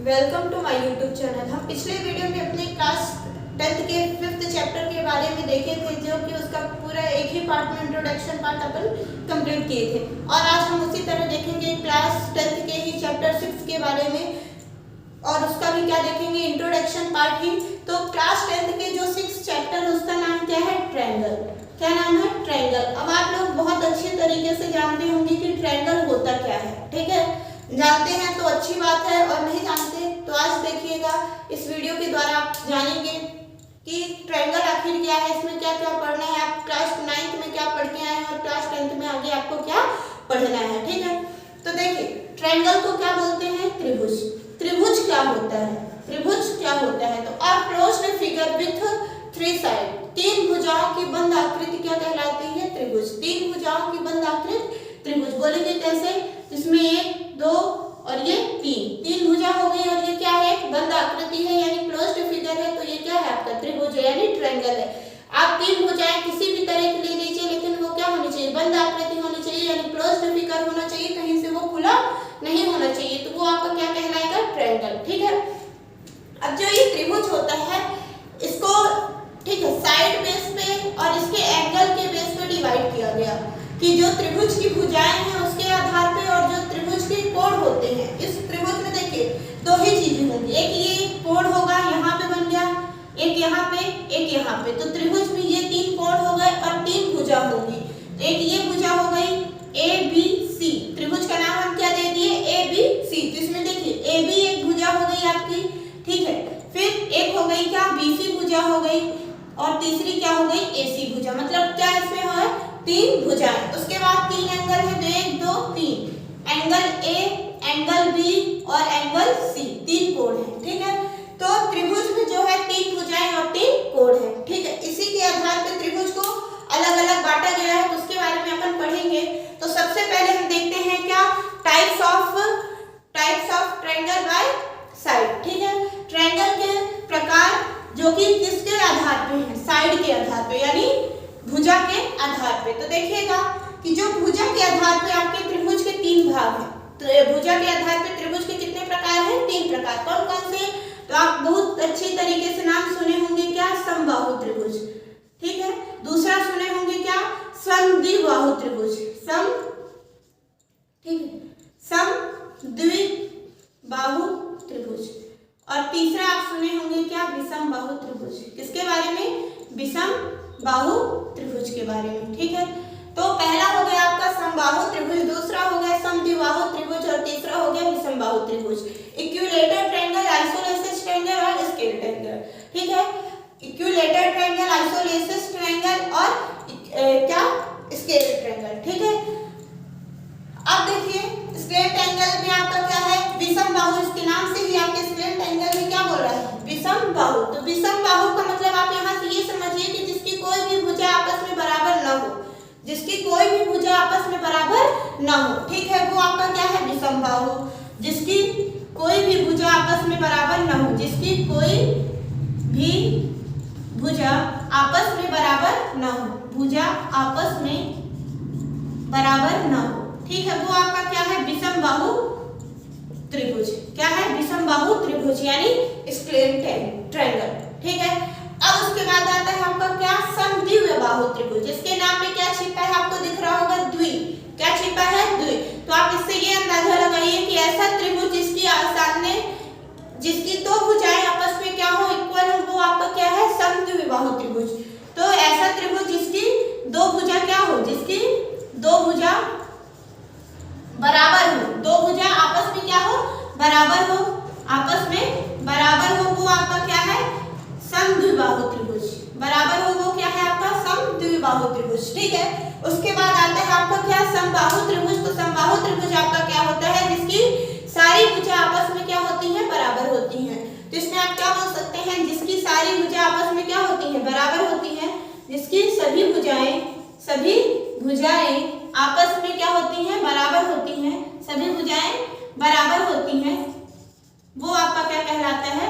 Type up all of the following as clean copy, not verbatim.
Welcome to my YouTube channel. हम पिछले video में अपने क्लास 10th के 5th चैप्टर के बारे में देखे थे, जो कि उसका पूरा एक ही पार्ट में इंट्रोडक्शन पार्ट अपन कंप्लीट किए थे। और आज हम उसी तरह देखेंगे क्लास 10th के ही चैप्टर 6 के बारे में, और उसका भी क्या देखेंगे, इंट्रोडक्शन पार्ट ही। तो क्लास 10th के जो 6 चैप्टर है उसका नाम क्या है, ट्रायंगल। क्या नाम है, ट्रायंगल। अब आप लोग बहुत अच्छे तरीके से जानते होंगे कि ट्रायंगल होता क्या है, ठीक है। जानते हैं तो अच्छी बात है, और नहीं जानते तो आज देखिएगा इस वीडियो के द्वारा आप जानेंगे कि ट्रायंगल आखिर क्या है, इसमें क्या क्या पढ़ना है। आप क्लास 9th में क्या पढ़ के आए हैं और क्लास 10th में आगे आपको क्या पढ़ना है, ठीक है। तो देखिए, ट्रायंगल को क्या बोलते हैं, त्रिभुज। त्रिभुज क्या होता है, त्रिभुज क्या होता है, तो a closed figure with 3 side, 3 भुजाओं की बंद आकृति क्या कहलाती है, त्रिभुज। 3 भुजाओं की बंद आकृति त्रिभुज। बोलेंगे कैसे, जिसमें 1 2 और ये 3 भुजा हो गई, और ये क्या है, बंद आकृति है यानी क्लोज्ड फिगर है, तो ये क्या है आपका त्रिभुज है यानी ट्रायंगल है। आप 3 भुजाएं किसी भी तरह की ले लीजिए, लेकिन वो क्या होनी चाहिए, बंद आकृति होनी चाहिए यानी क्लोज्ड फिगर होना चाहिए, कहीं से वो खुला नहीं होना चाहिए, तो वो आपका क्या कहलाएगा, ट्रायंगल, ठीक है। अब जो ये त्रिभुज होता है इसको, ठीक है, साइड बेस पे और इसके एंगल के बेस पे डिवाइड किया गया कि जो त्रिभुज की भुजाएं हैं उसके आधार पे, और जो त्रिभुज के कोण होते हैं, इस त्रिभुज में देखिए 2 ही चीजें होंगी, एक ये कोण होगा, यहाँ पे बन गया, एक यहाँ पे, एक यहाँ पे, तो त्रिभुज में ये 3 कोण हो गए और 3 भुजा होगी। तो एक ये भुजा हो गई ए बी सी, त्रिभुज का नाम हम क्या दे दिए, ए बी सी। तो इसमें देखिए ए बी एक भुजा हो गई आपकी, ठीक है। फिर एक हो गई क्या, बी सी भुजा हो गई, और तीसरी क्या हो गई, ए सी भुजा। मतलब क्या इसमें है, 3 भुजाएं। उसके बाद 3 एंगल है, 1 2 3, एंगल ए, एंगल बी और एंगल सी, 3 कोण है, ठीक है। तो त्रिभुज में जो है 3 भुजाएं और 3 कोण है, ठीक है। इसी के आधार पर त्रिभुज को अलग अलग बांटा गया है, तो उसके बारे में अपन पढ़ेंगे। तो सबसे पहले हम देखते हैं क्या, types of triangle by side, ठीक है। ट्रायंगल के प्रकार जो कि किसके आधार पे है, साइड के आधार पे यानी भुजा के आधार पे। तो देखिएगा कि जो भुजा के आधार पे आपके त्रिभुज के 3 भाग हैं, तो भुजा के आधार पे त्रिभुज के कितने प्रकार हैं, 3 प्रकार। कौन कौन से, तो आप बहुत अच्छी तरीके से नाम सुने होंगे, क्या, समबाहु त्रिभुज, ठीक है। दूसरा सुने होंगे क्या, समद्विबाहु त्रिभुज, ठीक है, समद्विबाहु त्रिभुज। और तीसरा आप सुने होंगे क्या, विषम बाहु त्रिभुज। किसके बारे में, विषम बाहु त्रिभुज के बारे में, ठीक है। तो पहला हो गया आपका समबाहु त्रिभुज, दूसरा हो गया समद्विबाहु त्रिभुज, और तीसरा हो गया विषम बाहु त्रिभुज। इक्विलेटरल ट्रायंगल, आइसोसेलेस ट्रायंगल और स्केल ट्रायंगल, ठीक है। इक्विलेटरल ट्रायंगल, आइसोसेलेस ट्रायंगल और क्या, स्केल ट्रायंगल, ठीक है। अब देखिए स्केल ट्रायंगल में आपका क्या है, विषम बाहु। इसके नाम से ही आपके स्केल ट्रायंगल में क्या बोल रहा है, विषम बाहु। तो विषम बाहु का मतलब आप यहाँ से ये समझिए कि जिसकी कोई भी भुजा आपस में बराबर न हो, जिसकी कोई भी भुजा आपस में बराबर न हो, ठीक है, वो आपका क्या है, विषम बाहु। जिसकी कोई भी भुजा आपस में बराबर न हो, जिसकी कोई भी भुजा आपस में बराबर न हो, भुजा आपस में बराबर न हो, ठीक है, वो आपका क्या है, विषम बाहु त्रिभुज। क्या है, विषम बाहु त्रिभुज यानी स्केल ट्रायंगल, ठीक है। अब उसके बाद आता है आपका क्या, समद्विबाहु त्रिभुज। इसके नाम में क्या छिपा है, आपको दिख रहा होगा, द्वि। क्या छिपा है, द्वि। तो आप इससे ये अंदाजा लगाइए कि ऐसा त्रिभुज जिसकी सामने, जिसकी 2 भुजाएं आपस में क्या हो, इक्वल हो, वो आपका क्या है, समद्विबाहु त्रिभुज। तो ऐसा त्रिभुज जिसकी 2 भुजा क्या हो, जिसकी 2 भुजा बराबर हो, 2 भुजा आपस में क्या हो, बराबर हो, आपस में बराबर हो, वो आपका क्या है, समद्विबाहु त्रिभुज। बराबर हो वो क्या है आपका, समद्विबाहु त्रिभुज, ठीक है। उसके बाद आता है आपका क्या, समबाहु त्रिभुज। तो समबाहु त्रिभुज आपका क्या होता है, जिसकी सारी भुजा आपस में क्या होती हैं, बराबर होती हैं। तो इसमें आप क्या बोल सकते हैं, जिसकी सारी भुजा आपस में क्या होती हैं, बराबर होती हैं, जिसकी सभी भुजाएं आपस में क्या होती हैं, बराबर होती हैं, सभी भुजाएं बराबर होती हैं, वो आपका क्या कहलाता है,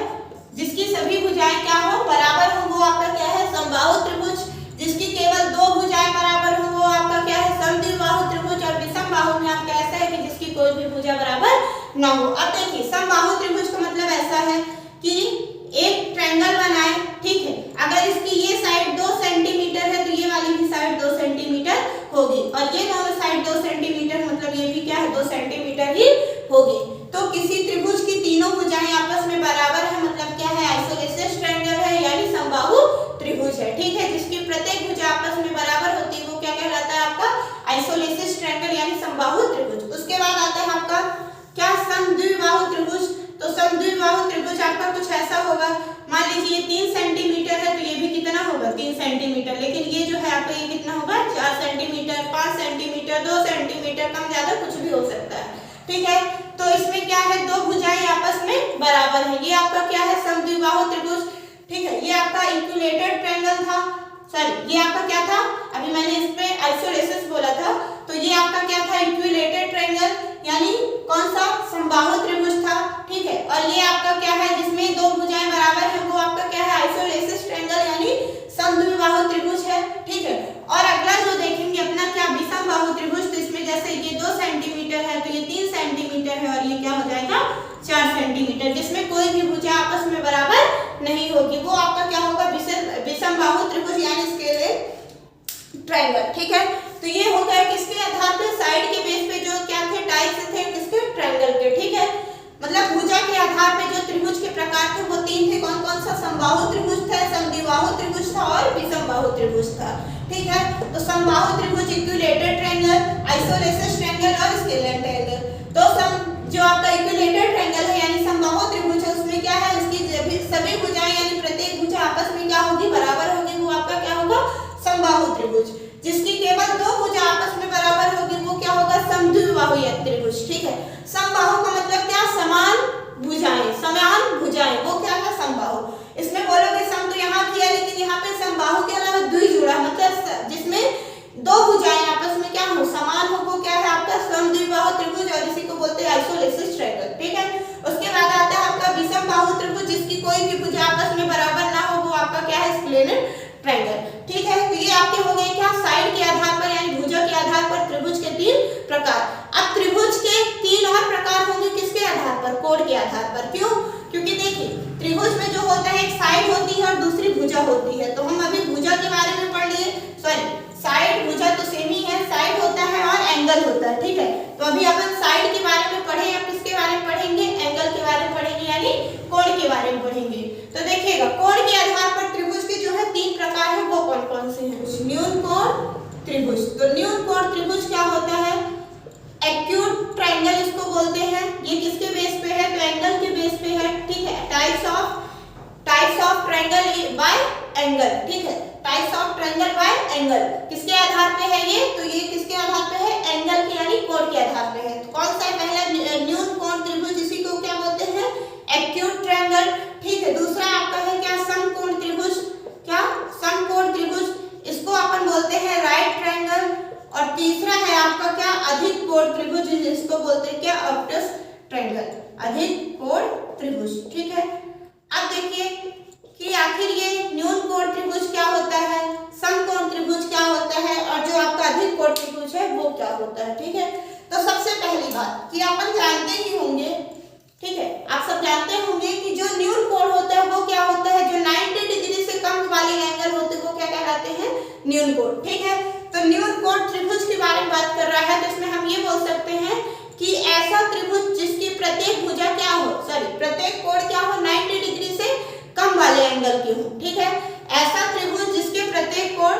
जिसकी सभी भुजाएं क्या हो, बराबर हो, वो आपका क्या है, समबाहु त्रिभुज। जिसकी केवल 2 भुजाएं बराबर हो, वो आपका क्या है, समद्विबाहु त्रिभुज। और विषम बाहु में आपका ऐसा है कि जिसकी कोई भी भुजा बराबर न हो। अब देखिए समबाहु त्रिभुज का मतलब भुजाएं आपस में बराबर है, मतलब क्या है, आइसोलेसिस ट्रायंगल है यानी समबाहु त्रिभुज है। ठीक है, जिसकी प्रत्येक भुजा आपस में बराबर होती है वो क्या कहलाता है आपका आइसोलेसिस ट्रायंगल यानी समबाहु त्रिभुज। उसके बाद आता है आपका क्या, समद्विबाहु त्रिभुज। तो समद्विबाहु त्रिभुज आपका कुछ ऐसा होगा, मान लीजिए ये 3 सेंटीमीटर है तो ये भी कितना होगा 3 सेंटीमीटर, लेकिन ये जो है आपका ये कितना होगा 4 सेंटीमीटर, 5 सेंटीमीटर, 2 सेंटीमीटर, कम ज्यादा कुछ भी हो सकता है। ठीक है, तो इसमें क्या है, दो भुजाएं आपस में बराबर है, ये आपका क्या है समद्विबाहु त्रिभुज। ठीक है, ये आपका इक्विलेटरल ट्रायंगल था, सॉरी ये आपका क्या था, अभी मैंने इस पे आइसोलेसिस बोला था, तो ये आपका क्या था इक्विलेटरल ट्रायंगल यानी कौन सा समबाहु त्रिभुज था। ठीक है, और ये आपका क्या है जिसमें दो भुजाएं बराबर है वो आपका क्या है आइसोलेसिस ट्रायंगल यानी समद्विबाहु त्रिभुज है। ठीक है, और अगला जो देखेंगे अपना क्या विषमबाहु त्रिभुज, तो इसमें जैसे ये 2 सेंटीमीटर है तो ये 3 सेंटीमीटर है और ये क्या हो जाएगा 4 सेंटीमीटर, जिसमें कोई भी भुजा आपस में बराबर नहीं होगी, वो आपका क्या होगा विषमबाहु त्रिभुज यानी स्केलर ट्रायंगल। ठीक है, तो ये हो गया किसके आधार पे, साइड के बेस पे जो क्या थे टाइप्स थे किसके ट्रायंगल के। ठीक है, मतलब भुजा के आधार पे जो त्रिभुज के प्रकार थे वो 3 थे, कौन कौन सा, समबाहु त्रिभुज था, समद्विबाहु त्रिभुज था और विषमबाहु त्रिभुज था। ठीक है, तो समबाहु त्रिभुज इक्विलेटरल ट्रायंगल, आइसोलेसिस ट्रायंगल और स्केलर ट्रायंगल। तो जो आपका इक्विलेटरल ट्रायंगल है यानी समबाहु त्रिभुज है उसमें क्या है, उसकी सभी भुजाएं यानी प्रत्येक भुजा आपस में क्या होगी बराबर होगी, वो आपका क्या होगा समबाहु त्रिभुज। जिसकी केवल दो भुजा आपस में बराबर होगी वो क्या होगा समद्विबाहु त्रिभुज। ठीक है, समबाहु का मतलब क्या, समान भुजाएं, वो क्या है समबाहु। इसमें बोलोगे सम तो यहाँ किया, लेकिन यहाँ पे समबाहु के अलावा द्वि जुड़ा, मतलब जिसमें दो भुजाएं आपस में क्या हो समान हो, वो क्या है आपका समद्विबाहु त्रिभुज और इसी को बोलते हैं आइसोलेसिस ट्रायंगल। ठीक है, उसके बाद आता है आपका विषमबाहु त्रिभुज, जिसकी कोई भी भुजा आपस में बराबर ना हो वो आपका क्या है स्केलर ट्रायंगल। ठीक है, तो ये आपके हो गए क्या साइड के आधार पर यानी भुजा के आधार पर त्रिभुज के 3 प्रकार। अब त्रिभुज के 3 और प्रकार होंगे किसके आधार पर, कोण के आधार पर। क्यों, क्योंकि देखिए त्रिभुज में जो होता है एक साइड होती है और दूसरी भुजा होती है, तो हम अभी भुजा के बारे में पढ़ लिए, सॉरी साइड भुजा तो सेम ही है, साइड होता है और एंगल होता है। ठीक है, तो अभी अपन साइड के बारे में पढ़े, अब किसके बारे में पढ़ेंगे, एंगल के बारे में पढ़ेंगे यानी कोण के बारे में पढ़ेंगे। तो देखिएगा कोण के आधार पर त्रिभुज के जो है 3 प्रकार है, वो कौन कौन से हैं। न्यून कोण त्रिभुज, तो न्यून कोण त्रिभुज क्या होता है, एक्यूट ट्रायंगल इसको बोलते हैं। ये किसके बेस पे है, तो एंगल के बेस पे है। ठीक है, types of triangle bye angle. ठीक है, types of triangle bye angle किसके आधार पे है ये, तो ये किसके आधार पे है, एंगल के यानी कोण के आधार पे है। तो कौन सा है, पहला न्यून कोण त्रिभुज, इसी को क्या बोलते हैं एक्यूट ट्रायंगल। ठीक है, दूसरा आपका है क्या समकोण त्रिभुज, क्या समकोण त्रिभुज, इसको अपन बोलते हैं राइट ट्रायंगल। और तीसरा है आपका क्या अधिक कोण त्रिभुज, जिसको बोलते हैं क्या ऑब्टस ट्रायंगल, अधिक कोण त्रिभुज। ठीक है, अब देखिए कि आखिर ये न्यून कोण त्रिभुज क्या होता है, समकोण त्रिभुज क्या होता है और जो आपका अधिक कोण त्रिभुज है वो क्या होता है। ठीक है, तो सबसे पहली बात कि अपन जानते ही होंगे, ठीक है आप सब जानते होंगे कि जो न्यून कोण होता है वो क्या होता है, जो 90 डिग्री से कम वाले एंगल होते हैं वो क्या कहलाते हैं न्यून कोण। ठीक है, तो न्यून कोण त्रिभुज के बारे में बात कर रहा है, तो इसमें हम ये बोल सकते हैं कि ऐसा त्रिभुज जिसकी प्रत्येक भुजा क्या हो, सॉरी प्रत्येक कोण क्या हो 90 डिग्री से कम वाले एंगल के हो। ठीक है, ऐसा त्रिभुज जिसके प्रत्येक कोण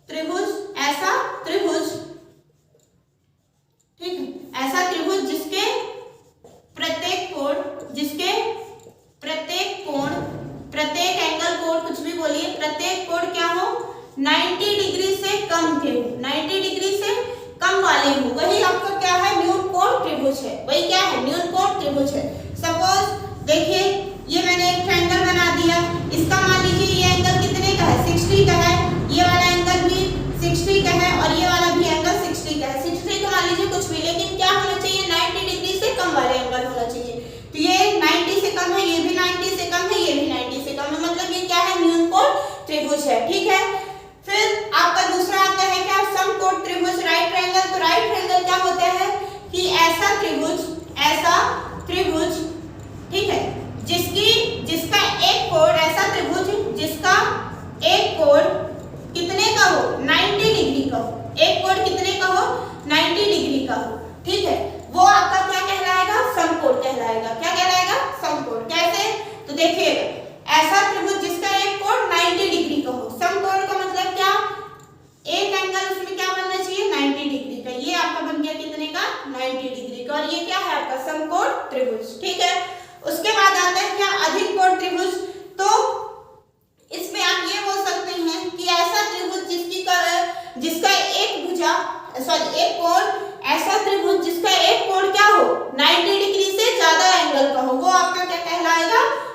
त्रिभुज, ऐसा त्रिभुज, ठीक है, ऐसा त्रिभुज जिसके प्रत्येक कोण प्रत्येक एंगल कोण कुछ भी बोलिए, प्रत्येक कोण क्या हो 90 डिग्री से कम के हो, 90 डिग्री से कम वाले हो, वही आपका क्या है न्यून कोण त्रिभुज है, वही क्या है न्यून कोण त्रिभुज है। सपोज देखिए ये मैंने एक ट्रायंगल बना दिया, इसका मान लीजिए ये एंगल कितने का है 60 का है, ये वाला एंगल भी 60 का है और ये वाला भी एंगल 60 का है। 60 का मान लीजिए कुछ भी, लेकिन क्या होना चाहिए 90 डिग्री से कम वाले एंगल होना चाहिए। तो ये 90 से कम है, ये भी 90 से कम है, ये भी 90 से कम है, मतलब ये क्या है न्यून कोण त्रिभुज है। ठीक है, फिर आपका दूसरा आता है क्या समकोण त्रिभुज, राइट ट्रायंगल। तो राइट ट्रायंगल क्या होता है कि ऐसा त्रिभुज, ठीक है, जिसका एक कोण, ऐसा त्रिभुज जिसका एक कोण कितने का हो 90 डिग्री का हो, एक कोण कितने का हो 90 डिग्री का हो। ठीक है, वो आपका क्या कहलाएगा समकोण कहलाएगा, क्या कहलाएगा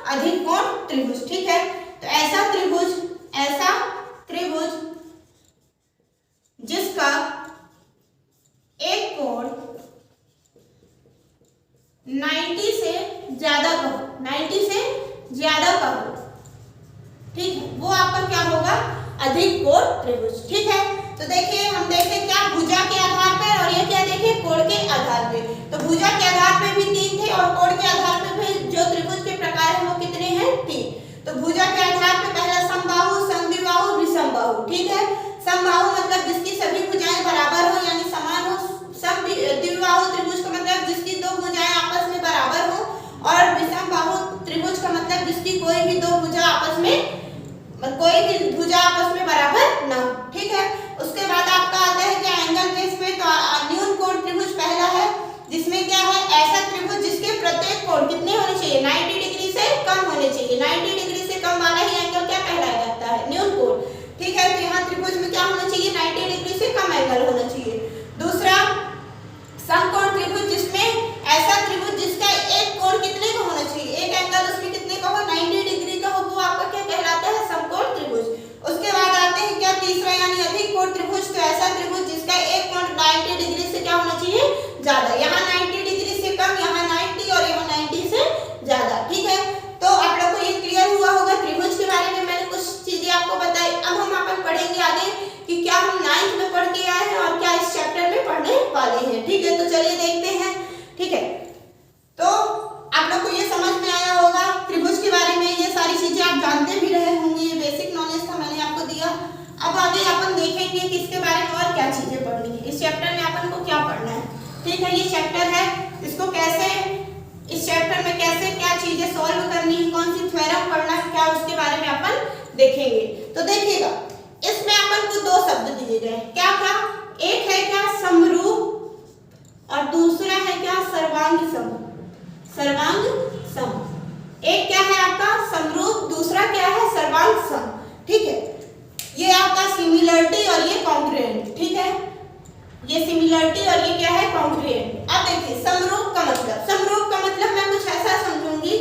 अधिक कोण त्रिभुज। ठीक है, तो ऐसा त्रिभुज जिसका एक कोण 90 से ज्यादा का हो, 90 से ज्यादा का हो, ठीक है, वो आपका क्या होगा, अधिक कोण त्रिभुज। ठीक है, तो देखिए हम देखें क्या भुजा के आधार पर और ये क्या देखें कोण के आधार पे। तो भुजा के आधार पे भी 3 थे और कोण के आधार पे भी जो त्रिभुज के प्रकार है वो कितने हैं, 3। तो भुजा के आधार पे पहला समबाहु, समद्विबाहु, विषमबाहु। ठीक है, समबाहु मतलब जिसकी सभी भुजाएं बराबर हो यानी समान हो। समद्विबाहु त्रिभुज का मतलब जिसकी दो भुजाएं आपस में बराबर हो, और विषमबाहु त्रिभुज का मतलब जिसकी कोई भी भुजा आपस में बराबर ना हो। ठीक है, उसके बाद आपका आता है क्या एंगल बेस पे, तो न्यून कोण त्रिभुज पहला है जिसमें क्या है, ऐसा त्रिभुज जिसके प्रत्येक कोण कितने होने चाहिए, 90 डिग्री से कम होने चाहिए। 90 डिग्री से कम वाला ही एंगल क्या कहलाया जाता है, न्यून कोण। ठीक है, तो यहाँ त्रिभुज में क्या होना चाहिए, 90 डिग्री से कम एंगल होना चाहिए। दूसरा समकोण त्रिभुज जिसमें ऐसा त्रिभुज जिसका एक कोण कितने का होना चाहिए, एक एंगल उसमें कितने का हो, 90 डिग्री का हो, वो आपका क्या कहलाता है, समकोण त्रिभुज। उसके बाद आते हैं क्या तीसरा यानी अधिक कोण त्रिभुज, तो ऐसा त्रिभुज जिसका एक कोण 90 डिग्री से क्या होना चाहिए, ज्यादा। यहाँ 90 डिग्री से कम, यहाँ 90 और यहाँ 90 से ज्यादा। ठीक है, तो आप लोग को ये क्लियर हुआ होगा त्रिभुज के बारे में, मैंने कुछ चीजें आपको बताई। अब हम अपन पढ़ेंगे आगे कि क्या हम 9th में पढ़ के आए हैं और क्या इस चैप्टर में पढ़ने वाले हैं। ठीक है, तो चलिए देखते हैं। ठीक है, तो आप लोग को ये समझ में आया होगा त्रिभुज के बारे में, ये सारी चीजें आप जानते भी रहे होंगे, ये बेसिक नॉलेज था मैंने आपको दिया। अब आगे अपन देखेंगे कि इसके बारे में और क्या चीजें पढ़नी है, इस चैप्टर में अपन को क्या पढ़ना है। ठीक है, ये चैप्टर है, इसको कैसे, इस चैप्टर में कैसे क्या चीजें सॉल्व करनी है, कौन सी थ्योरम पढ़ना है, क्या उसके बारे में अपन देखेंगे। तो देखिएगा इसमें अपन को 2 शब्द दिए गए, क्या क्या, एक है क्या समरूप और दूसरा है क्या सर्वांग सम। सर्वांग सम, एक क्या है आपका समरूप, दूसरा क्या है सर्वांग सम। ठीक है, ये आपका सिमिलरिटी और ये कॉन्ग्रुएंट। ठीक है, ये सिमिलरिटी और ये क्या है कॉन्ग्रुएंट। अब देखिए समरूप का मतलब मैं कुछ ऐसा समझूंगी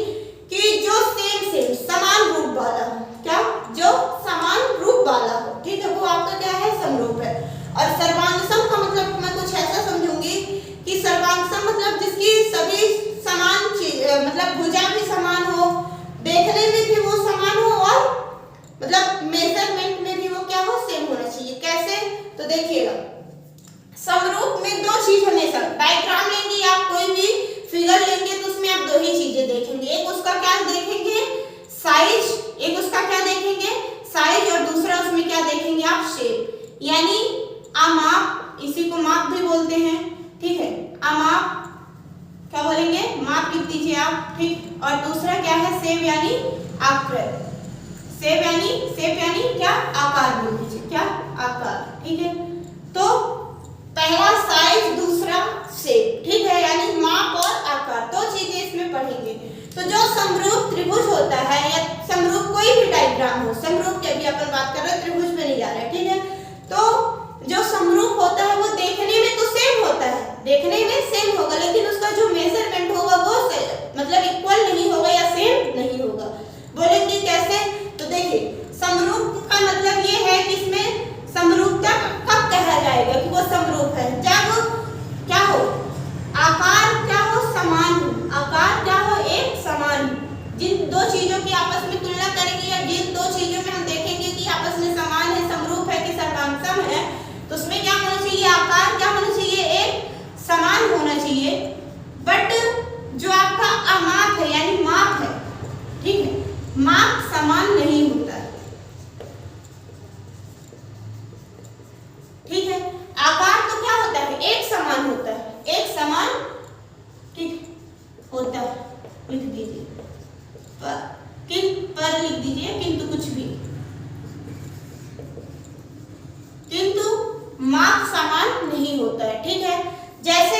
कि जो सेम समान रूप वाला हो, क्या, जो समान रूप वाला हो। ठीक है, वो आपका क्या है समरूप है। और सर्वांगसम का मतलब मैं कुछ ऐसा समझूंगी कि सर्वांगसम मतलब जिसकी सभी समान मतलब भुजा भी समान हो, देखने में भी वो समान हो और मतलब मेजरमेंट में भी वो क्या हो, सेम होना चाहिए। कैसे, तो देखिएगा समरूप में 2 चीज हमेशा, डायग्राम लेंगे आप कोई भी फिगर लेंगे तो उसमें आप 2 ही चीजें देखेंगे, एक उसका क्या देखेंगे साइज, एक उसका क्या देखेंगे साइज, और दूसरा उसमें क्या देखेंगे आप शेप, यानी अमाप, इसी को माप भी बोलते हैं। ठीक है, अमाप क्या बोलेंगे, माप लिख दीजिए आप। ठीक, और दूसरा क्या है शेप यानी आकृति, शेप यानी क्या आकार बोल दीजिए, क्या आकार। ठीक है, तो पहला साइज, दूसरा शेप। ठीक है, यानी माप और आकार, 2 चीजें इसमें पढ़ेंगे। तो जो समरूप त्रिभुज होता है या समरूप कोई भी डायग्राम हो, समरूप की अभी अपन बात कर रहे हैं, त्रिभुज पे नहीं जा रहे हैं। ठीक है, तो जो समरूप होता है वो देखने में तो सेम होता है, देखने में सेम होगा, लेकिन उसका जो मेजरमेंट होगा वो मतलब इक्वल नहीं होगा या सेम नहीं होगा। बोलेंगे कैसे, तो देखिए समरूप का मतलब ये है कि इसमें समरूपता कब कहा जाएगा कि वो समरूप है, जब क्या हो, आकार क्या हो, समान हो, आकार क्या हो, एक समान। जिन 2 चीजों की आपस में तुलना करेंगे या जिन 2 चीजों में हम देखेंगे कि आपस में समान है, समरूप है कि सर्वांगसम है, तो उसमें क्या होना चाहिए, आकार क्या होना चाहिए, एक समान होना चाहिए। बट जो आपका अमाप है यानी माप है, ठीक है, माप समान नहीं होता है। ठीक है, आकार तो क्या होता है, एक समान होता है, एक समान ठीक होता है। लिख दीजिए पर लिख दीजिए किंतु कुछ भी, किंतु माप समान नहीं होता है। ठीक है, जैसे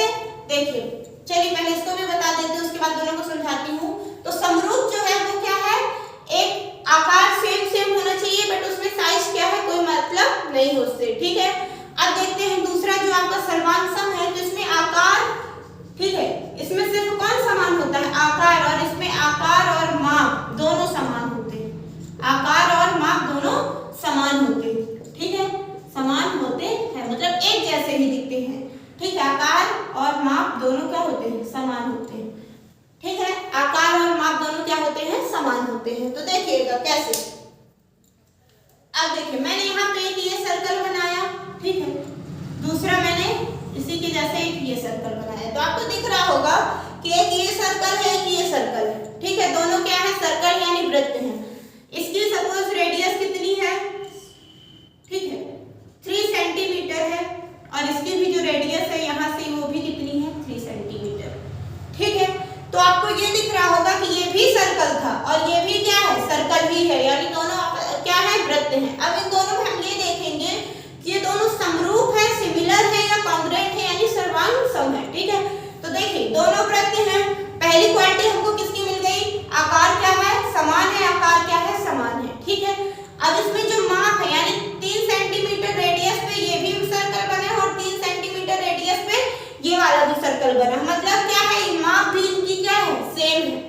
देखिए, चलिए पहले इसको भी बता देते हैं, उसके बाद दोनों को समझाती हूँ। तो समरूप जो है वो क्या है, एक आकार सेम होना चाहिए, बट उसमें साइज क्या है, कोई मतलब नहीं उससे। ठीक है, अब देखते हैं दूसरा जो आपका सर्वांगसम है, जिसमें आकार, ठीक है, इसमें सिर्फ कौन समान होता है, आकार, और इसमें आकार और माप हैं। तो देखिएगा कैसे। अब देखिए मैंने यहाँ पे एक ये सर्कल बनाया, ठीक है, दूसरा मैंने इसी के जैसे एक ये सर्कल बनाया। तो आपको दिख रहा होगा कि एक ये सर्कल है, एक ये सर्कल है, ठीक है, दोनों क्या है, सर्कल यानी वृत्त हैं। इसकी सपोज रेडियस कितनी है, ठीक है, 3 सेंटीमीटर है, और इसकी भी जो रेडियस है यहाँ से वो भी कितनी है, 3 सेंटीमीटर, ठीक है। तो आपको ये दिख रहा होगा कि ये भी सर्कल था और ये भी क्या है, सर्कल ही है, यानी दोनों क्या है, वृत्त हैं। अब इन दोनों में हम ये देखेंगे कि ये दोनों समरूप है, सिमिलर है या कॉन्ग्रुएंट है, यानी सर्वांग सम है, ठीक है। तो देखिए दोनों वृत्त हैं, पहली क्वालिटी हमको किसकी मिल गई, आकार क्या है, समान है, आकार क्या है, समान है, ठीक है। अब इसमें जो माप है यानी 3 सेंटीमीटर रेडियस पे ये भी सर्कल बने और 3 सेंटीमीटर रेडियस पे ये वाला भी सर्कल बना, मतलब क्या है, माप भी इनकी क्या है, सेम है,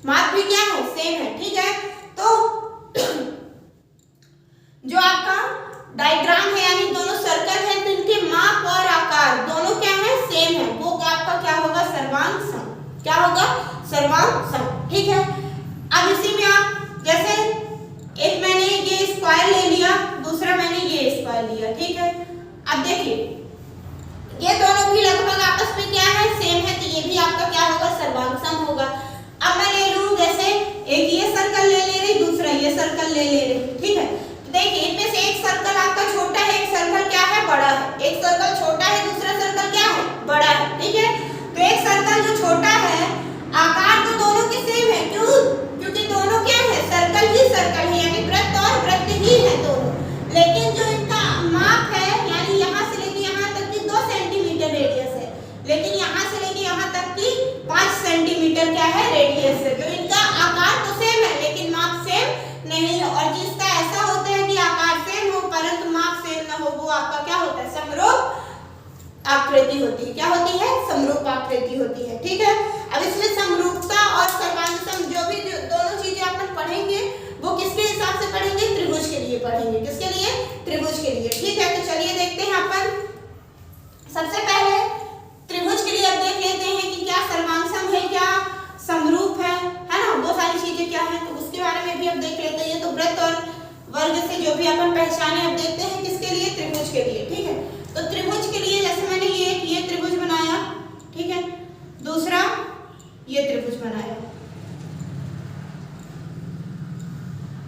माप भी क्या है, सेम है, ठीक है। तो जो आपका डायग्राम है यानी दोनों सर्कल है, तो इनके माप और आकार दोनों क्या है, सेम है, वो आपका क्या होगा, सर्वांग सम, क्या होगा, सर्वांग सम, ठीक है। अब इसी में आप जैसे एक मैंने ये स्क्वायर ले लिया, दूसरा मैंने ये स्क्वायर लिया, ठीक है। अब देखिए ये दोनों भी लगभग आपस में क्या है, सेम है, तो ये भी आपका क्या होगा, सर्वांग सम होगा। अब मैं ले लूं जैसे एक ये सर्कल ले रही, दूसरा ये सर्कल ले रही, ठीक है। तो देखिए इनमें से एक सर्कल आपका छोटा है, एक सर्कल क्या है, बड़ा है, एक सर्कल छोटा है, दूसरा सर्कल क्या है, बड़ा है, ठीक है। तो एक सर्कल जो छोटा है, आकार तो दोनों के सेम है, क्यों, क्योंकि दोनों क्या है, सर्कल ही सर्कल है, यानी वृत्त और वृत्त ही है दोनों, लेकिन जो इनका माप है यानी यहाँ से लेके यहाँ तक की 2 सेंटीमीटर रेडियस है, लेकिन यहाँ से लेके यहाँ तक की 5 सेंटीमीटर क्या है, रेडियस है। तो इनका आकार तो सेम है लेकिन माप सेम नहीं है, और जिसका ऐसा होता है कि आकार सेम हो परंतु माप सेम ना हो, वो आपका क्या होता है, समरूप आकृति होती है, क्या होती है, समरूप आकृति होती है, ठीक है। अब इसमें समरूपता और सर्वांग सम जो भी दोनों चीजें अपन पढ़ेंगे वो किसके हिसाब से पढ़ेंगे, त्रिभुज के लिए पढ़ेंगे, किसके लिए, त्रिभुज के लिए, ठीक है। तो चलिए देखते हैं अपन सबसे पहले त्रिभुज के लिए अब देख लेते हैं कि क्या सर्वांग सम है, क्या समरूप है ना, वो सारी चीजें क्या है, तो उसके बारे में भी अब देख लेते हैं। तो वृत्त और वर्ग से जो भी अपन पहचाने अब देखते हैं किसके लिए, त्रिभुज के लिए, ठीक है। तो त्रिभुज के लिए जैसे मैंने ये त्रिभुज बनाया, ठीक है, दूसरा ये त्रिभुज बनाया,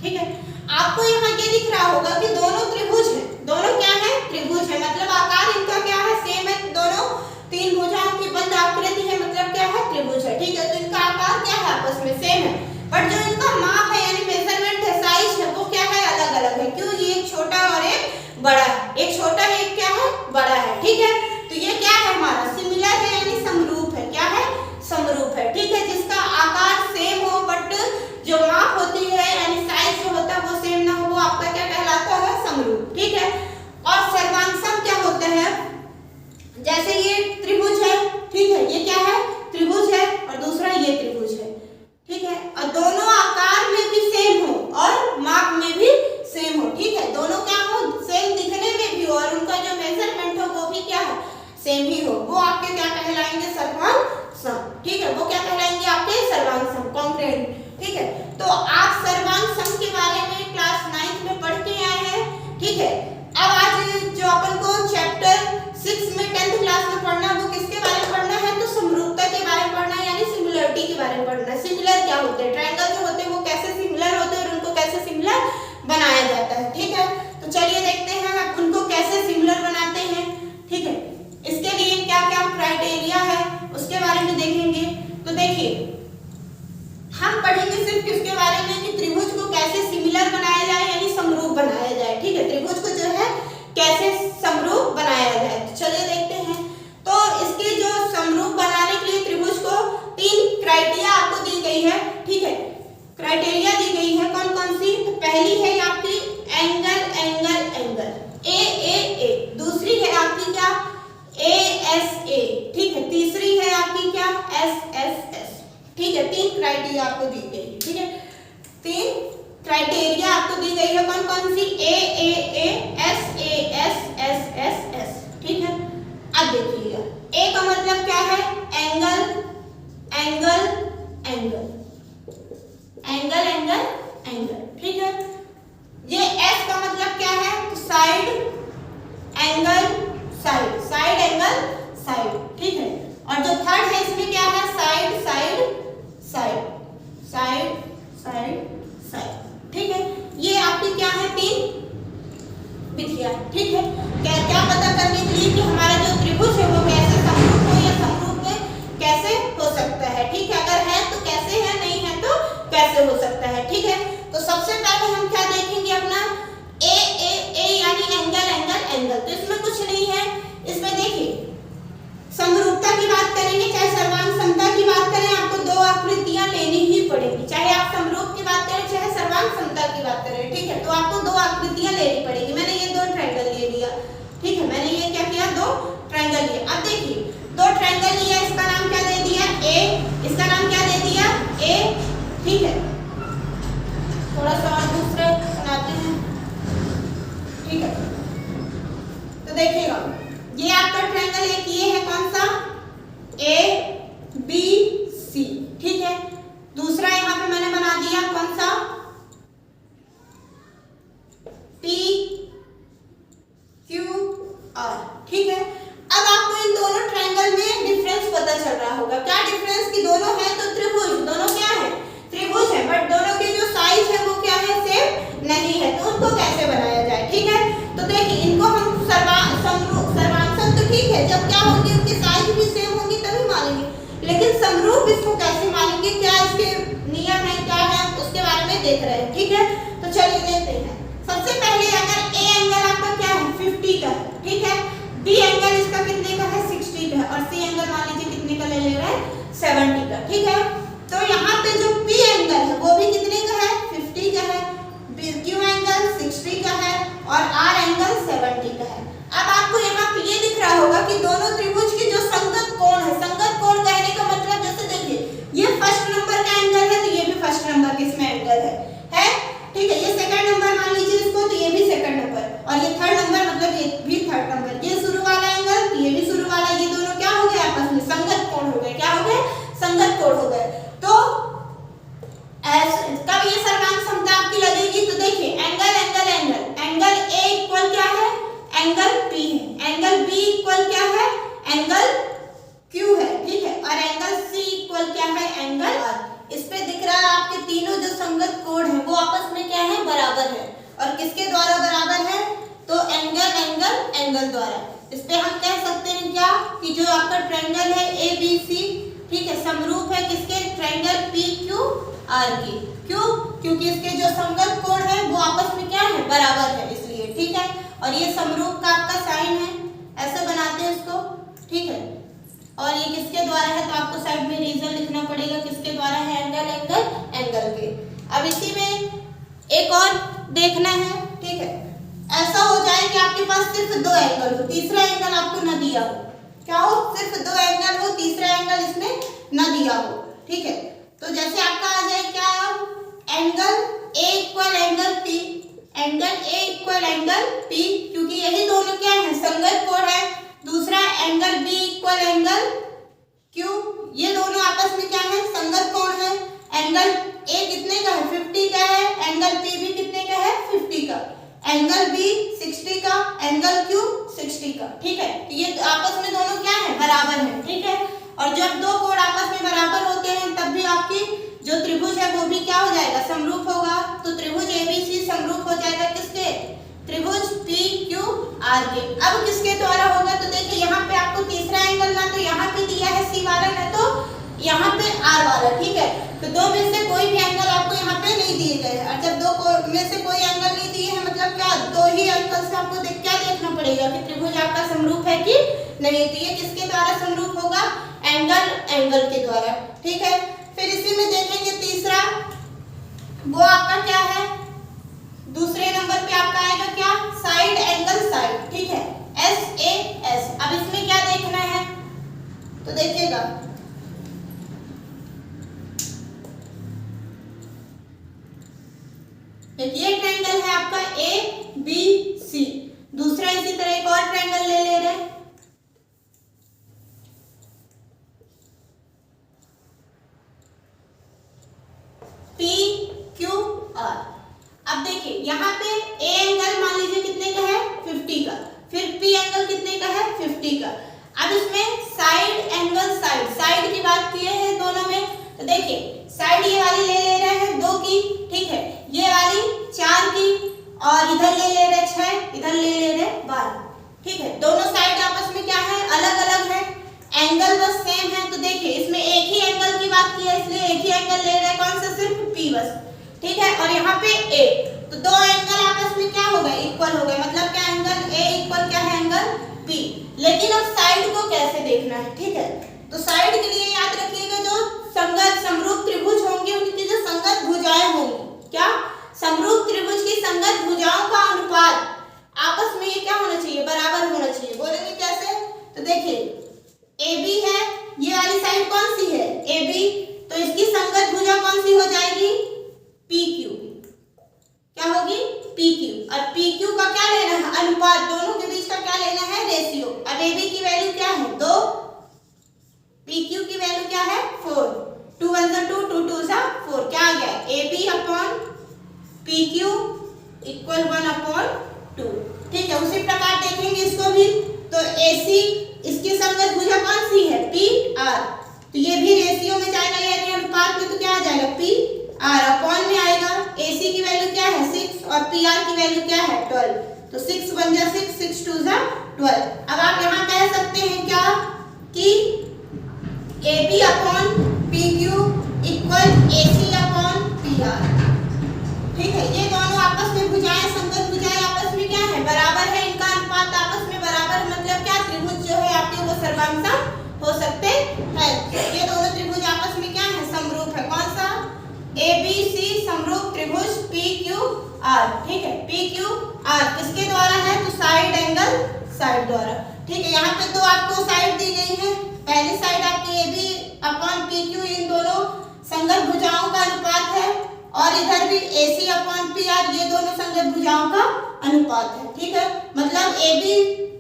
ठीक है। आपको यहाँ ये दिख रहा होगा कि दोनों त्रिभुज है, दोनों क्या है, त्रिभुज है, मतलब आकार इनका क्या है, सेम है, दोनों 3 भुजाओं की बंद आकृति है, मतलब क्या है, त्रिभुज है, ठीक है। तो इनका आकार क्या है, आपस में सेम है, बट जो इनका माप है यानी मेजरमेंट है, साइज है, वो क्या है, अलग अलग है, क्यों, ये एक छोटा और एक बड़ा है, एक छोटा है, एक क्या है, बड़ा है, ठीक है। तो ये क्या है, हमारा सिमिलर है यानी समरूप है, क्या है, समरूप है, ठीक है। जिसका आकार सेम हो बट जो माप होती है यानी साइज जो होता है वो सेम ना हो, वो आपका क्या कहलाता है, समरूप, ठीक है। और सर्वांग सम क्या होता है, जैसे ये त्रिभुज है, ठीक है, ये क्या है, त्रिभुज है, और दूसरा ये त्रिभुज है, ठीक है, और दोनों आकार में भी सेम हो और माप में भी सेम हो, ठीक है, दोनों क्या हो, सेम दिखने में भी हो और उनका जो मेजरमेंट हो वो भी क्या है, सेम ही हो, वो आपके क्या कहलाएंगे, सर्वांग सम, ठीक है, वो क्या कहलाएंगे आपके, सर्वांग सम, कॉन्ग्रुएंट, ठीक है। तो आप सर्वांग सम के बारे में क्लास 9th में पढ़ के आए हैं, ठीक है। अब आज जो अपन को चैप्टर 6 में 10th क्लास में पढ़ना है वो किसके बारे में पढ़ना है, तो समरूपता के बारे में पढ़ना है, यानी सिमिलरिटी के बारे में पढ़ना है। सिमिलर क्या होते हैं, ट्रायंगल जो होते हैं वो कैसे सिमिलर होते हैं और उनको कैसे सिमिलर बनाया जाता है, ठीक है। तो चलिए देखते हैं उनको कैसे सिमिलर बनाते हैं, ठीक है। इसके लिए क्या क्या क्राइटेरिया है उसके बारे में देखेंगे। तो देखिए हम पढ़ेंगे सिर्फ किसके बारे में कि त्रिभुज को कैसे सिमिलर बनाया जाए यानी समरूप बनाया जाए, ठीक है, त्रिभुज को जो है कैसे समरूप बनाया जाए। तो चलिए देखते हैं। तो इसके जो समरूप बनाने के लिए त्रिभुज को 3 क्राइटेरिया आपको दी गई है, ठीक है, क्राइटेरिया दी गई है, कौन कौन सी, तो पहली है आपकी एंगल एंगल एंगल, ए, दूसरी है आपकी क्या, ASA, ठीक है, तीसरी है आपकी क्या, SSS, ठीक है। 3 क्राइटेरिया आपको दी गई, ठीक है, 3 क्राइटेरिया आपको दी गई है, कौन कौन सी, AAA, SAS, SSS, ठीक है। अब देखिएगा A का मतलब क्या है, angle angle angle, angle angle angle, ठीक है। ये एस का मतलब क्या है, side angle side, side angle side, ठीक है। और जो थर्ड है इसमें क्या है, side side side, side side side, ठीक है। ये आपकी क्या है, 3 विधियां, ठीक है। क्या पता करने के लिए कि हमारा जो त्रिभुज है वो कैसे समरूप हो या समरूप में कैसे हो सकता है, ठीक है। अगर है तो कैसे है, नहीं है तो कैसे हो सकता है, ठीक है। तो सबसे पहले हम क्या देखेंगे, अपना ए यानी एंगल एंगल एंगल। तो इसमें कुछ नहीं है, इसमें देखिए समरूपता की बात करेंगे, चाहे सर्वांग समता की बात करें, आपको 2 आकृतियां लेनी ही पड़ेगी। चाहे आप समरूप की बात करें, चाहे सर्वांग समता की बात करें, ठीक है। तो आपको 2 आकृतियां लेनी पड़ेगी। मैंने ये 2 ट्रायंगल ले लिया, ठीक है। मैंने ये क्या किया, 2 ट्रायंगल लिए। अब देखिए 2 ट्रायंगल लिया, इसका नाम क्या दे दिया, ए, इसका नाम क्या दे दिया, ए, ठीक है। थोड़ा सा और दूसरे बनाते हैं, ठीक है। तो देखिएगा ये आपका ट्रायंगल एक ये है, कौन सा, ए बी सी, ठीक है। दूसरा यहाँ पे मैंने बना दिया कौन सा, पी क्यू आर, ठीक है। अब आपको इन दोनों ट्रायंगल में डिफरेंस पता चल रहा होगा। क्या डिफरेंस, कि दोनों है तो त्रिभुज, दोनों क्या है, त्रिभुज है, बट दोनों के जो साइज है वो क्या है, सेम नहीं है। तो उनको कैसे बनाया जाए, ठीक है। तो देखिए इनको हम सर्वांग तो ठीक है, जब क्या होंगे, उनके साइज भी सेम होंगी तभी मानेंगे, लेकिन समरूप इसको कैसे मानेंगे, क्या इसके नियम है, क्या है, उसके बारे में देख रहे हैं, ठीक है। तो चलिए देखते हैं। सबसे पहले अगर ए एंगल आपका क्या है, 50 का है, ठीक है। बी एंगल इसका कितने का है, 60 का है। और सी एंगल मान लीजिए कितने का ले रहा है, 70 का, ठीक है। तो यहाँ पे जो पी एंगल है वो भी कितने का है, 50 का है। क्यू एंगल 60 का है और आर एंगल 70 का है। अब आपको यहाँ पे ये दिख रहा होगा कि दोनों त्रिभुज के जो संगत कोण है, संगत कोण कहने का मतलब जैसे देखिए ये फर्स्ट नंबर का एंगल है तो ये भी फर्स्ट नंबर का इसमें एंगल है, ठीक है। ये सेकंड नंबर मान लीजिए इसको, तो ये भी सेकंड नंबर, और ये थर्ड नंबर मतलब ये भी थर्ड नंबर। ये शुरू वाला एंगल तो ये भी शुरू वाला, ये दोनों क्या हो गए, आपस में संगत कोण हो गए, क्या हो गए, संगत कोण हो गए। तो कब ये सर्वांग समता आपकी लगेगी, तो देखिए angle angle angle, angle A equal क्या है, एंगल पी है, एंगल बी इक्वल क्या है, एंगल क्यू है, ठीक है। और एंगल सी इक्वल क्या है, एंगल आर। इस पे दिख रहा है आपके तीनों जो संगत कोण है वो आपस में क्या है, बराबर है। और किसके द्वारा बराबर है, तो एंगल एंगल एंगल द्वारा। इस पे हम कह सकते हैं क्या, कि जो आपका ट्रायंगल है ए बी सी, ठीक है, समरूप है किसके, ट्रायंगल पी क्यू आर की। क्यों, क्योंकि इसके जो संगत कोण है वो आपस में क्या है, बराबर है, इसलिए, ठीक है। और ये समरूप का आपका साइन है, ऐसे बनाते हैं इसको, ठीक है। और ये किसके द्वारा है, तो आपको साइड में रीजन लिखना पड़ेगा किसके द्वारा है, एंगल एंगल एंगल के। अब इसी में एक और देखना है, ठीक है। ऐसा हो जाए कि आपके पास सिर्फ 2 एंगल हो, तीसरा एंगल आपको न दिया हो, क्या हो, सिर्फ 2 एंगल हो, तीसरा एंगल इसमें न दिया हो, ठीक है। तो जैसे आपका आ जाए क्या, angle A equal angle P, angle A equal angle P, क्योंकि यही दोनों क्या है, संगत कोण है। दूसरा angle B equal angle Q, ये दोनों आपस में क्या है, संगत कोण है। एंगल ए कितने का है, 50 का है, एंगल पी भी कितने का है, 50 का, एंगल बी 60 का, एंगल क्यू 60 का, ठीक है। तो ये आपस में दोनों क्या है, बराबर है, ठीक है। और जब 2 कोण आपस में बराबर होते हैं तब भी आपकी जो त्रिभुज है वो भी क्या हो जाएगा, समरूप होगा। तो त्रिभुज एबीसी समरूप हो जाएगा किसके, त्रिभुज पी क्यू आर के। अब किसके द्वारा होगा, तो देखिए यहाँ पे आपको तीसरा एंगल ना तो यहाँ पे दिया है सी वाला, ना तो यहाँ पे आर वाला, ठीक है। तो 2 में से कोई भी एंगल आपको यहाँ पे नहीं दिए गए हैं। और जब 2 में से कोई एंगल नहीं दिए हैं मतलब क्या, 2 ही एंगल से आपको क्या देखना पड़ेगा कि त्रिभुज आपका समरूप है कि नहीं। तो ये किसके द्वारा समरूप होगा, एंगल एंगल के द्वारा, ठीक है। फिर इसी में देखेंगे तीसरा, वो आपका क्या है, दूसरे नंबर पे आपका आएगा क्या, साइड एंगल साइड, ठीक है, एस ए एस। अब इसमें क्या देखना है, तो देखिएगा ये ट्रायंगल है आपका ए बी सी। दूसरा इसी तरह एक और ट्रायंगल ले रहे हैं, पी क्यू आर। अब देखिए यहाँ पे ए एंगल मान लीजिए कितने का है 50 का, फिर पी एंगल कितने का है 50 का। अब इसमें साइड एंगल साइड की बात किए हैं दोनों में, तो देखिए साइड ये वाली ले रहे हैं 2 की, ठीक है, ये वाली 4 की, और इधर ले रहे 6, इधर ले रहे 12, ठीक है। दोनों साइड आपस में क्या है अलग अलग है, एंगल बस सेम है। तो देखिए इसमें एक ही एंगल की बात की है इसलिए एक ही एंगल ले रहे हैं, कौन सा सिर्फ पी बस, ठीक है। और यहाँ पे ए, तो दो एंगल आपस में क्या हो गए इक्वल हो गए, मतलब क्या एंगल ए इक्वल क्या है एंगल पी। लेकिन अब साइड को कैसे देखना है, ठीक है। तो साइड के लिए याद रखिएगा जो संगत समरूप त्रिभुज होंगे उनकी जो संगत भुजाएं होंगी, क्या समरूप त्रिभुज की संगत भुजाओं का अनुपात आपस में ये क्या होना चाहिए बराबर होना चाहिए। बोलेंगे कैसे, तो देखिए ए बी है, ये वाली साइड कौन सी है ए बी, तो इसकी संगत भुजा कौन सी हो जाएगी पी क्यू, क्या होगी पी क्यू। और पी क्यू का क्या लेना है अनुपात, दोनों के बीच का क्या लेना है रेशियो। अब ए बी की वैल्यू क्या है 2, पी क्यू की वैल्यू क्या है 4, 2 1 2 2 2 4, क्या आ गया A B upon P Q equal 1/2, ठीक है। उसी प्रकार देखेंगे इसको भी, तो ए सी इसकी संगत भुजा कौन सी है पी आर, तो ये भी रेशियो में जाएगा यानी अनुपात में, तो क्या आ जाएगा पी आर अपॉन में आएगा। ए सी की वैल्यू क्या है 6 और पी आर की वैल्यू क्या है 12, तो 6 1 जा 6, 6 2 जा 12। अब आप यहाँ कह सकते हैं क्या कि A B upon P Q equal A C upon P R, ठीक है। ये दोनों आपस में भुजाएं संगत भुजाएं आपस में क्या है बराबर है, इनका अनुपात आपस में बराबर, मतलब क्या त्रिभुज जो है आपके वो सर्वांगसम हो सकते हैं। ये दोनों त्रिभुज आपस में क्या है समरूप है, कौन सा ए बी सी समरूप त्रिभुज पी क्यू आर, ठीक है। पी क्यू आर किसके द्वारा है, तो साइड एंगल साइड द्वारा, ठीक है। यहाँ पे दो आपको साइड दी गई है, पहली साइड आपकी A B upon P Q इन दोनों संगत भुजाओं का अनुपात है, और इधर भी A C upon P R ये दोनों संगत भुजाओं का अनुपात है, ठीक है। मतलब ए बी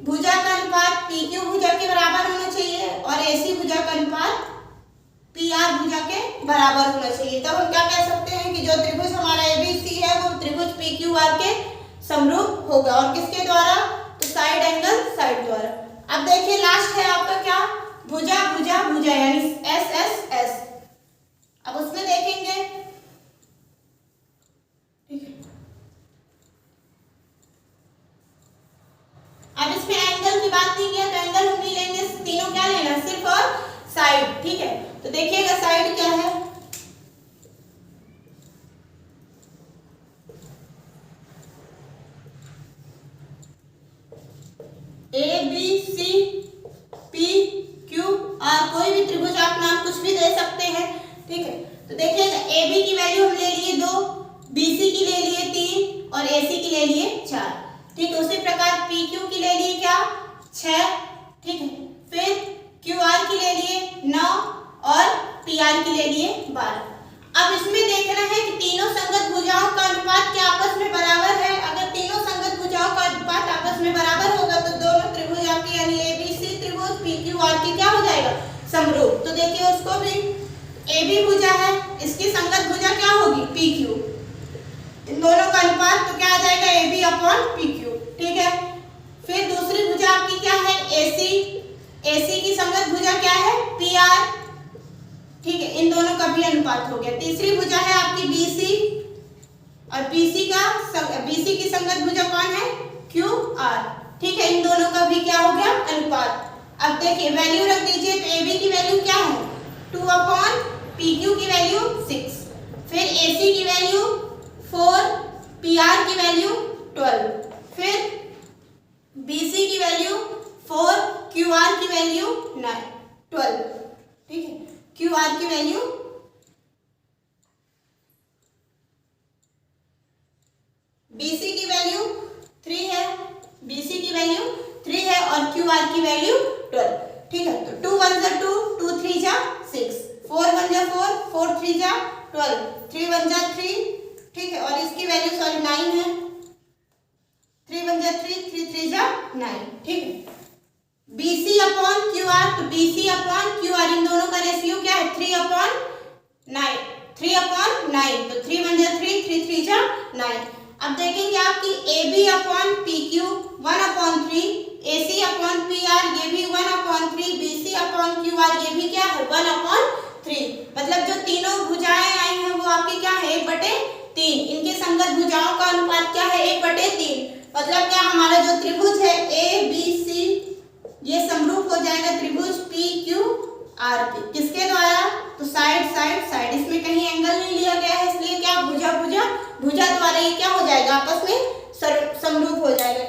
भुजा का अनुपात पी क्यू भुजा के बराबर होना चाहिए और ए सी भुजा का अनुपात पी आर भुजा के बराबर होना चाहिए। तब हम क्या कह सकते हैं कि जो त्रिभुज हमारा ए बी सी है वो त्रिभुज पी क्यू आर के समरूप होगा, और किसके द्वारा, तो साइड एंगल साइड द्वारा। अब देखिए लास्ट है आपका क्या भुजा भुजा भुजा यानी एस एस एस। अब उसमें देखेंगे, ठीक है। अब इसमें एंगल की बात नहीं किया, तो एंगल हम नहीं लेंगे, तीनों क्या लेना सिर्फ और साइड, ठीक है। तो देखिएगा साइड क्या है, A B C P Q R, कोई भी त्रिभुज आप नाम कुछ भी दे सकते हैं, ठीक है। तो देखिएगा ए बी की वैल्यू हम ले लिए 2, बी सी की ले लिए 3 और ए सी की ले लिए 4, ठीक है। उसी प्रकार पी क्यू की ले लिए क्या 6, ठीक है। फिर क्यू आर की ले लिए 9 और पी आर की ले लिए 12। अब इसमें देखना है कि तीनों संगत भुजाओं का अनुपात क्या आपस में बराबर है। अगर तीनों संगत भुजाओं का अनुपात आपस में बराबर होगा तो दोनों त्रिभुज आपके यानी ए बी सी त्रिभुज पी क्यू आर की क्या हो जाएगा समरूप। तो देखिए उसको भी ए बी भुजा है, इसकी संगत भुजा क्या होगी पी क्यू, इन दोनों का अनुपात तो क्या आ जाएगा A B upon P Q, ठीक है। फिर दूसरी भुजा आपकी क्या है ए सी की संगत भुजा क्या है पी आर, ठीक है। इन दोनों का भी अनुपात हो गया। तीसरी भुजा है आपकी बी सी और बी सी की संगत भुजा कौन है क्यू आर, ठीक है। इन दोनों का भी क्या हो गया अनुपात। अब देखिए वैल्यू रख दीजिए, तो ए बी की वैल्यू क्या है 2 अपॉन पी क्यू की वैल्यू 6, फिर ए सी की वैल्यू 4, पी आर की वैल्यू 12, फिर बी सी की वैल्यू 4, क्यू आर की वैल्यू 12, ठीक है। क्यू आर की वैल्यू बी सी की वैल्यू 3 है, बी सी की वैल्यू 3 है और क्यू आर की वैल्यू 12, ठीक है। तो 2 1 जा 2, 2 3 जा 6, 4 1 जा 4, 4 3 जा 12, 3 1 जा 3, ठीक है। और इसकी वैल्यू 9 है, 3 1 जा 3, 3 3 जा 9, ठीक है। B C upon Q R, तो B C upon Q R इन दोनों का रेशियो क्या है 3 अपॉन 9, 3 अपॉन 9, तो 3 1 जा 3, 3 3 जा 9। अब देखेंगे आपकी AB upon PQ 1/3, AC upon PR ये भी 1/3, BC अपॉन QR ये भी क्या है 1/3। मतलब जो तीनों भुजाएं आई हैं वो आपकी क्या है 1/3। इनके संगत भुजाओं का अनुपात क्या है 1/3। मतलब क्या हमारा जो त्रिभुज है ABC ये समरूप हो जाएगा त्रिभुज PQR के। किसके द्वारा? तो साइड साइड साइड, इसमें कहीं एंगल नहीं लिया गया है, इसलिए क्या भुजा भुजा भुजा द्वारा ये क्या हो जाएगा आपस में समरूप हो जाएगा।